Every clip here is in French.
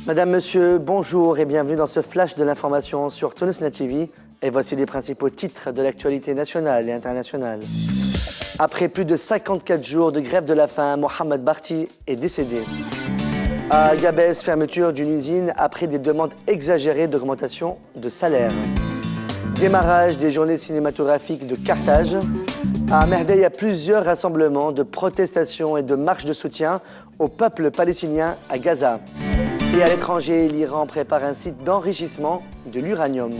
Madame, Monsieur, bonjour et bienvenue dans ce flash de l'information sur Tunisnet TV. Et voici les principaux titres de l'actualité nationale et internationale. Après plus de 54 jours de grève de la faim, Mohamed Barti est décédé. À Gabès, fermeture d'une usine après des demandes exagérées d'augmentation de salaire. Démarrage des journées cinématographiques de Carthage. À Mehdaï, il y a plusieurs rassemblements de protestation et de marches de soutien au peuple palestinien à Gaza. Et à l'étranger, l'Iran prépare un site d'enrichissement de l'uranium.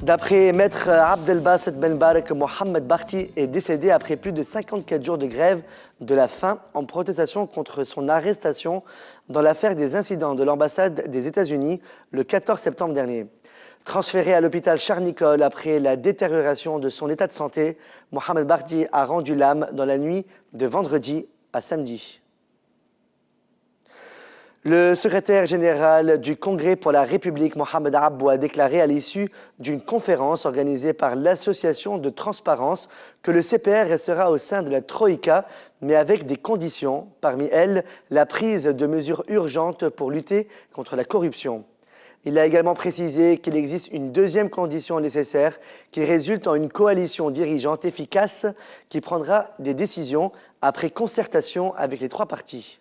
D'après Maître Abdelbasset Ben Barek, Mohamed Barti est décédé après plus de 54 jours de grève de la faim en protestation contre son arrestation dans l'affaire des incidents de l'ambassade des États-Unis le 14 septembre dernier. Transféré à l'hôpital Charles-Nicolle après la détérioration de son état de santé, Mohamed Barti a rendu l'âme dans la nuit de vendredi à samedi. Le secrétaire général du Congrès pour la République, Mohamed Abou, a déclaré à l'issue d'une conférence organisée par l'Association de transparence que le CPR restera au sein de la Troïka, mais avec des conditions, parmi elles la prise de mesures urgentes pour lutter contre la corruption. Il a également précisé qu'il existe une deuxième condition nécessaire qui résulte en une coalition dirigeante efficace qui prendra des décisions après concertation avec les trois partis.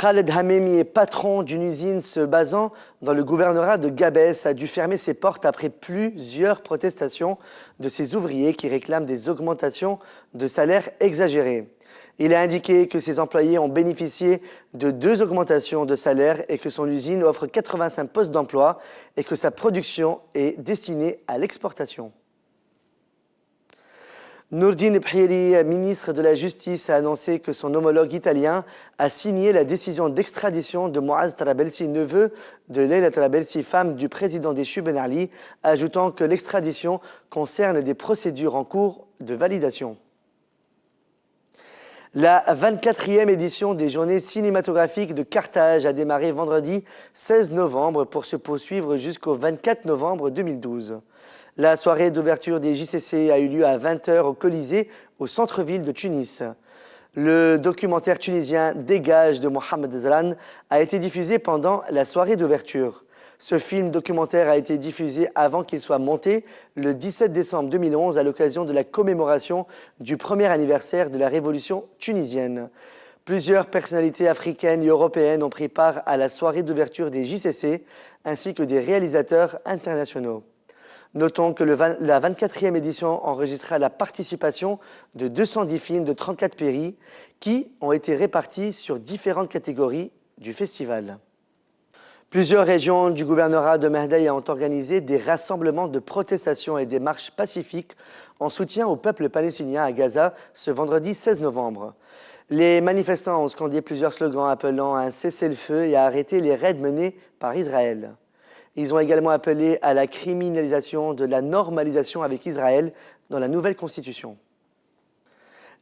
Khaled Hamemi, patron d'une usine se basant dans le gouvernorat de Gabès, a dû fermer ses portes après plusieurs protestations de ses ouvriers qui réclament des augmentations de salaire exagérées. Il a indiqué que ses employés ont bénéficié de 2 augmentations de salaire et que son usine offre 85 postes d'emploi et que sa production est destinée à l'exportation. Nourdine Bhiri, ministre de la Justice, a annoncé que son homologue italien a signé la décision d'extradition de Moaz Tarabelsi, neveu de Leila Tarabelsi, femme du président déchu Ben Ali, ajoutant que l'extradition concerne des procédures en cours de validation. La 24e édition des Journées cinématographiques de Carthage a démarré vendredi 16 novembre pour se poursuivre jusqu'au 24 novembre 2012. La soirée d'ouverture des JCC a eu lieu à 20h au Colisée, au centre-ville de Tunis. Le documentaire tunisien Dégage de Mohamed Zran a été diffusé pendant la soirée d'ouverture. Ce film documentaire a été diffusé avant qu'il soit monté le 17 décembre 2011 à l'occasion de la commémoration du premier anniversaire de la révolution tunisienne. Plusieurs personnalités africaines et européennes ont pris part à la soirée d'ouverture des JCC ainsi que des réalisateurs internationaux. Notons que la 24e édition enregistra la participation de 210 films de 34 pays qui ont été répartis sur différentes catégories du festival. Plusieurs régions du gouvernorat de Mehdaï ont organisé des rassemblements de protestation et des marches pacifiques en soutien au peuple palestinien à Gaza ce vendredi 16 novembre. Les manifestants ont scandé plusieurs slogans appelant à un cessez-le-feu et à arrêter les raids menés par Israël. Ils ont également appelé à la criminalisation de la normalisation avec Israël dans la nouvelle constitution.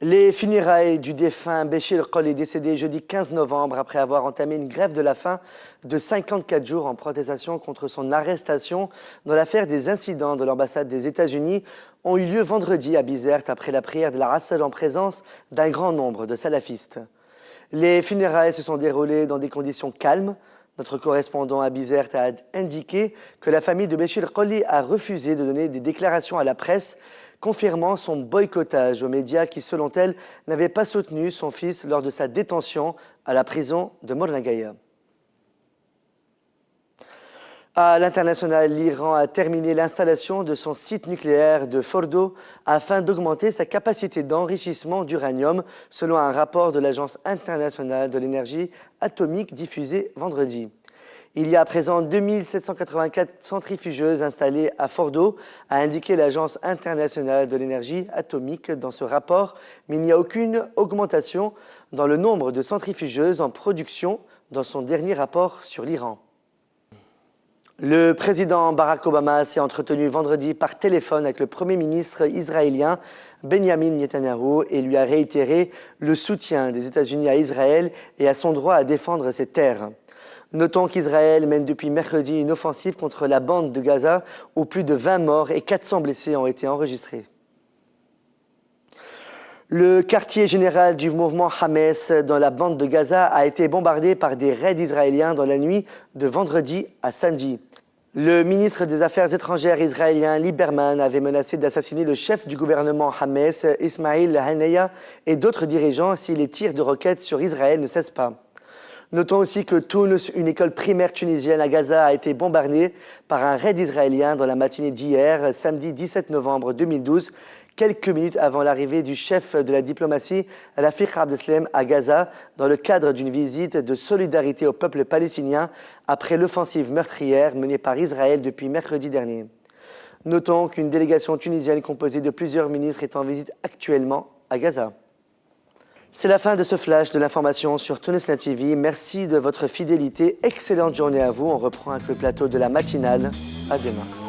Les funérailles du défunt Béchir Qol est décédé jeudi 15 novembre après avoir entamé une grève de la faim de 54 jours en protestation contre son arrestation dans l'affaire des incidents de l'ambassade des États-Unis ont eu lieu vendredi à Bizerte après la prière de la Rassel en présence d'un grand nombre de salafistes. Les funérailles se sont déroulées dans des conditions calmes. Notre correspondant à Bizerte a indiqué que la famille de Béchir Qoli a refusé de donner des déclarations à la presse, confirmant son boycottage aux médias qui, selon elle, n'avaient pas soutenu son fils lors de sa détention à la prison de Mornagaya. À l'international, l'Iran a terminé l'installation de son site nucléaire de Fordo afin d'augmenter sa capacité d'enrichissement d'uranium, selon un rapport de l'Agence internationale de l'énergie atomique diffusé vendredi. Il y a à présent 2784 centrifugeuses installées à Fordo, a indiqué l'Agence internationale de l'énergie atomique dans ce rapport, mais il n'y a aucune augmentation dans le nombre de centrifugeuses en production dans son dernier rapport sur l'Iran. Le président Barack Obama s'est entretenu vendredi par téléphone avec le Premier ministre israélien Benjamin Netanyahu et lui a réitéré le soutien des États-Unis à Israël et à son droit à défendre ses terres. Notons qu'Israël mène depuis mercredi une offensive contre la bande de Gaza où plus de 20 morts et 400 blessés ont été enregistrés. Le quartier général du mouvement Hamas dans la bande de Gaza a été bombardé par des raids israéliens dans la nuit de vendredi à samedi. Le ministre des Affaires étrangères israélien Lieberman avait menacé d'assassiner le chef du gouvernement Hamas, Ismail Haniyeh, et d'autres dirigeants si les tirs de roquettes sur Israël ne cessent pas. Notons aussi que Tounes, une école primaire tunisienne à Gaza, a été bombardée par un raid israélien dans la matinée d'hier, samedi 17 novembre 2012, quelques minutes avant l'arrivée du chef de la diplomatie, Rafiq Abdeslam, à Gaza, dans le cadre d'une visite de solidarité au peuple palestinien après l'offensive meurtrière menée par Israël depuis mercredi dernier. Notons qu'une délégation tunisienne composée de plusieurs ministres est en visite actuellement à Gaza. C'est la fin de ce flash de l'information sur Tunisnet TV. Merci de votre fidélité. Excellente journée à vous. On reprend avec le plateau de la matinale. À demain.